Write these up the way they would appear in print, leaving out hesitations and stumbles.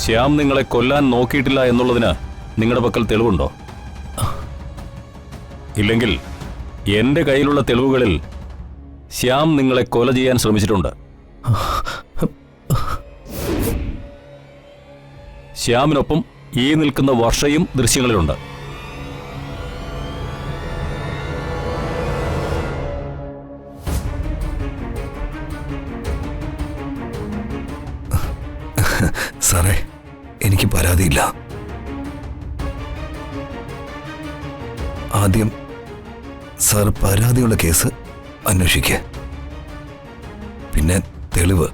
ശ്യാം നിങ്ങളെ കൊല്ലാൻ നോക്കിയിട്ടില്ല എന്നുള്ളതിന് നിങ്ങളുടെ പക്കൽ തെളിവുണ്ടോ? ഇല്ലെങ്കിൽ എന്റെ കയ്യിലുള്ള തെളിവുകളിൽ ശ്യാം നിങ്ങളെ കൊല ചെയ്യാൻ ശ്രമിച്ചിട്ടുണ്ട്. ശ്യാമിനൊപ്പം ഈ നിൽക്കുന്ന വർഷയും ദൃശ്യങ്ങളിലുണ്ട്. സാറേ, എനിക്ക് പരാതിയില്ല. ആദ്യം സാർ പരാതിയുള്ള കേസ് അന്വേഷിക്കുക, പിന്നെ തെളിവ്.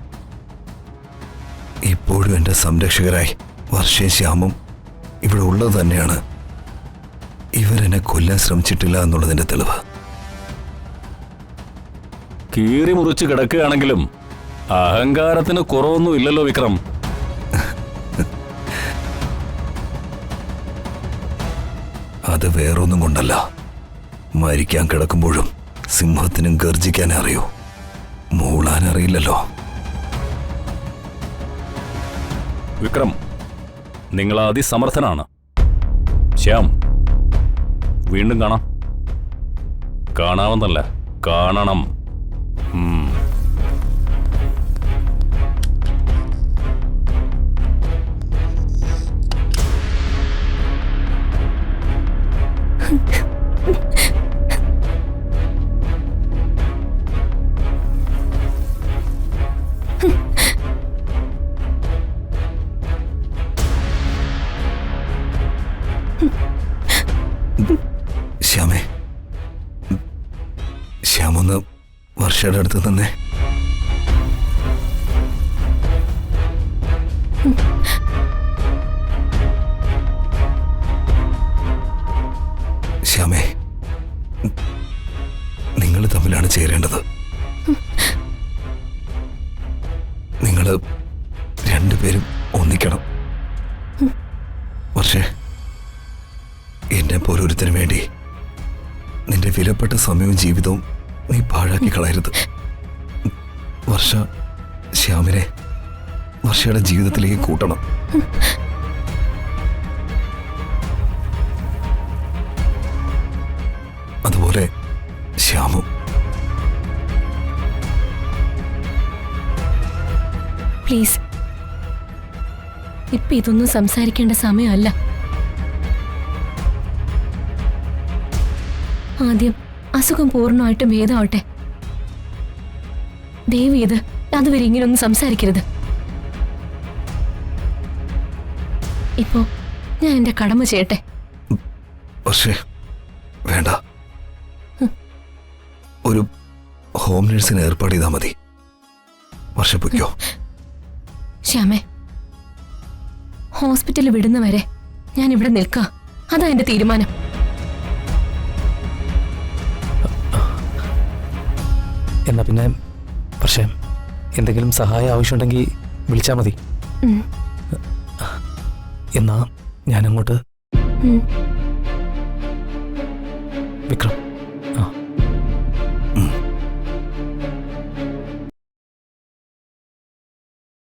ഇപ്പോഴും എൻ്റെ സംരക്ഷകരായി വർഷയും ശ്യാമും ഇവിടെ ഉള്ളത് തന്നെയാണ് ഇവരെന്നെ കൊല്ലാൻ ശ്രമിച്ചിട്ടില്ല എന്നുള്ളതിൻ്റെ തെളിവ്. കീറി മുറിച്ച് കിടക്കുകയാണെങ്കിലും അഹങ്കാരത്തിന് കുറവൊന്നും ഇല്ലല്ലോ വിക്രം. അത് വേറൊന്നും കൊണ്ടല്ല. മരിക്കാൻ കിടക്കുമ്പോഴും സിംഹത്തിനും ഗർജിക്കാൻ അറിയൂ, മൂളാൻ അറിയില്ലല്ലോ. വിക്രം, നിങ്ങൾ അതിസമർത്ഥനാണ്. ശ്യാം, വീണ്ടും കാണാം. കാണാമെന്നല്ല, കാണണം. ശ്യാമേ, ശ്യാമൊന്ന് വർഷയുടെ അടുത്ത് തന്നെ. ശ്യാമേ, നിങ്ങൾ തമ്മിലാണ് ചേരേണ്ടത്. നിങ്ങൾ രണ്ടുപേരും ഒന്നിക്കണം. പക്ഷേ എന്നെ പോലൊരുത്തന് വേണ്ടി നിന്റെ വിലപ്പെട്ട സമയവും ജീവിതവും നീ പാഴാക്കി കളയരുത്. വർഷ ശ്യാമിനെ വർഷയുടെ ജീവിതത്തിലേക്ക് കൂട്ടണം. അതുപോലെ ശ്യാമും. പ്ലീസ്, ഇപ്പൊ ഇതൊന്നും സംസാരിക്കേണ്ട സമയമല്ല. ആദ്യം അസുഖം പൂർണ്ണമായിട്ടും ഭേദമാവട്ടെ. ദേവി, ഇത് അതുവരെ ഇങ്ങനൊന്നും സംസാരിക്കരുത്. ഇപ്പോ ഞാൻ എന്റെ കടമ ചെയ്യട്ടെ. പക്ഷേ വേണ്ട, ഒരു ഹോം നഴ്സിനെ ഏർപ്പാട് ചെയ്താൽ മതി. വർഷ പൊയ്ക്കോ. ശ്യാമേ, ഹോസ്പിറ്റലിൽ വിടുന്നവരെ ഞാൻ ഇവിടെ നിൽക്കാം. അതാ എന്റെ തീരുമാനം. എന്നാ പിന്നെ പക്ഷേ എന്തെങ്കിലും സഹായം ആവശ്യമുണ്ടെങ്കിൽ വിളിച്ചാൽ മതി. എന്നാ ഞാനങ്ങോട്ട്. ഉം. വിക്രം.